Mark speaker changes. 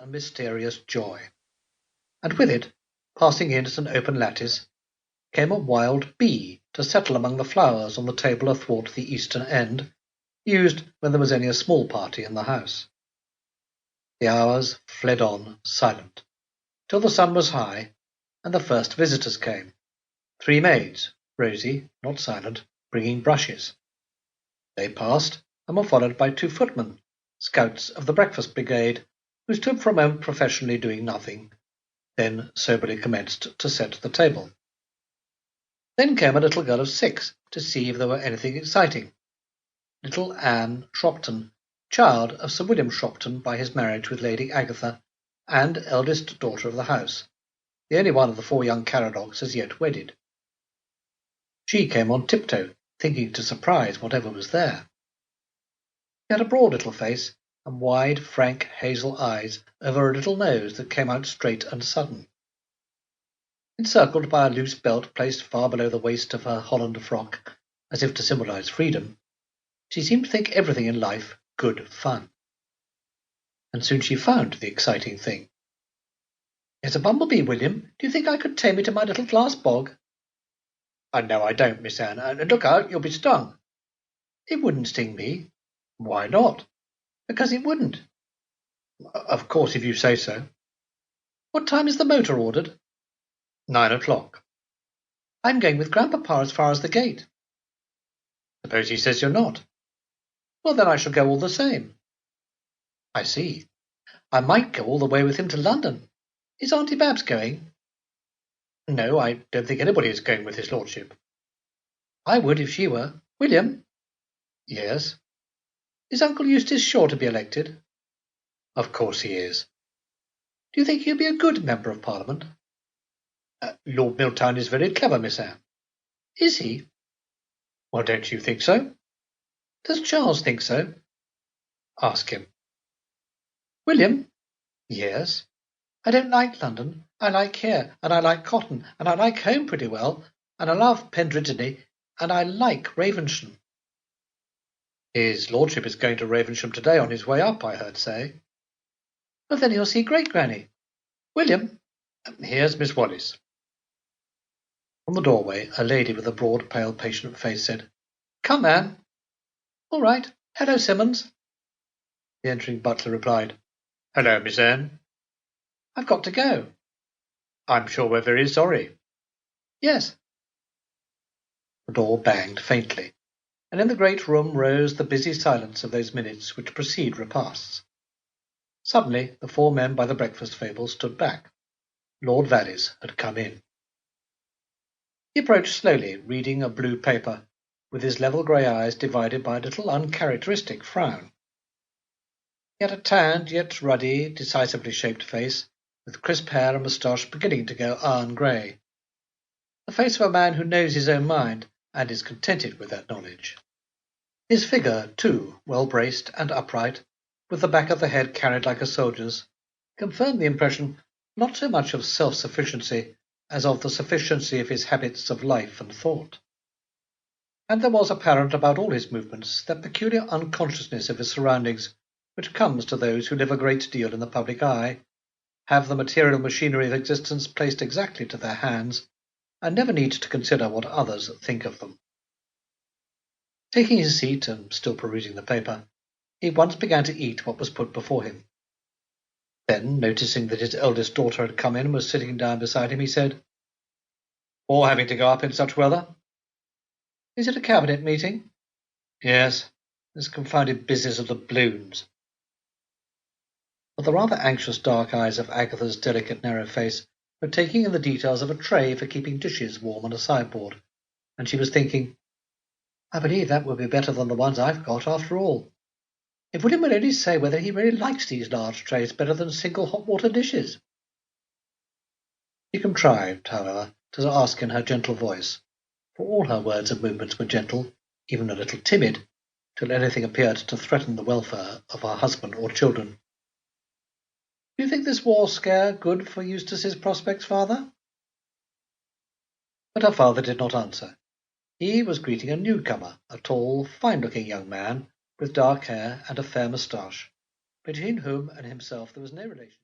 Speaker 1: and mysterious joy, and with it, passing in at an open lattice, came a wild bee to settle among the flowers on the table athwart the eastern end, used when there was only a small party in the house. The hours fled on silent, till the sun was high, and the first visitors came. 3 maids, rosy, not silent, bringing brushes. They passed, and were followed by 2 footmen, scouts of the breakfast brigade, who stood for a moment professionally doing nothing, then soberly commenced to set the table. Then came a little girl of 6 to see if there were anything exciting. Little Anne Shropton, child of Sir William Shropton by his marriage with Lady Agatha, and eldest daughter of the house, the only one of the 4 young Caradocs as yet wedded. She came on tiptoe, thinking to surprise whatever was there. She had a broad little face, and wide, frank hazel eyes over a little nose that came out straight and sudden. Encircled by a loose belt placed far below the waist of her holland frock, as if to symbolize freedom, she seemed to think everything in life good fun. And soon she found the exciting thing. "Here's a bumblebee, William. Do you think I could tame it in my little glass bog?" "No, I don't, Miss Anne. And look out, you'll be stung." "It wouldn't sting me." "Why not?" "Because it wouldn't." "Of course, if you say so." "What time is the motor ordered?" 9 o'clock. "I'm going with Grandpapa as far as the gate." "Suppose he says you're not?" "Well, then I shall go all the same." "I see. I might go all the way with him to London. Is Auntie Babs going?" "No, I don't think anybody is going with his lordship." "I would if she were. William." "Yes." "Is Uncle Eustace sure to be elected?" "Of course he is." "Do you think he'll be a good member of Parliament?" "Lord Milltown is very clever, Miss Anne." "Is he?" "Well, don't you think so?" "Does Charles think so?" "Ask him." "William." "Yes." "I don't like London. I like here, and I like cotton, and I like home pretty well, and I love Pendridiny, and I like Ravensham." "His lordship is going to Ravensham today on his way up, I heard say." "Well, then he'll see Great-Granny. William." "Here's Miss Wallis." From the doorway a lady with a broad, pale, patient face said, "Come, Anne." "All right. Hello, Simmons." The entering butler replied, "Hello, Miss Anne." "I've got to go." "I'm sure we're very sorry." "Yes." The door banged faintly, and in the great room rose the busy silence of those minutes which precede repasts. Suddenly the 4 men by the breakfast table stood back. Lord Vallis had come in. He approached slowly, reading a blue paper, with his level grey eyes divided by a little uncharacteristic frown. He had a tanned yet ruddy, decisively shaped face, with crisp hair and moustache beginning to go iron grey. The face of a man who knows his own mind, and is contented with that knowledge. His figure, too, well braced and upright, with the back of the head carried like a soldier's, confirmed the impression not so much of self-sufficiency as of the sufficiency of his habits of life and thought. And there was apparent about all his movements that peculiar unconsciousness of his surroundings which comes to those who live a great deal in the public eye, have the material machinery of existence placed exactly to their hands, and never need to consider what others think of them. Taking his seat and still perusing the paper, he at once began to eat what was put before him. Then, noticing that his eldest daughter had come in and was sitting down beside him, he said, "Or having to go up in such weather?" "Is it a cabinet meeting?" "Yes, this confounded business of the balloons." But the rather anxious dark eyes of Agatha's delicate narrow face were taking in the details of a tray for keeping dishes warm on a sideboard, and she was thinking, "I believe that will be better than the ones I've got, after all. If William would only say whether he really likes these large trays better than single hot water dishes." She contrived, however, to ask in her gentle voice, for all her words and movements were gentle, even a little timid, till anything appeared to threaten the welfare of her husband or children, "Do you think this war scare good for Eustace's prospects, father?" But her father did not answer. He was greeting a newcomer, a tall, fine-looking young man, with dark hair and a fair moustache, between whom and himself there was no relation.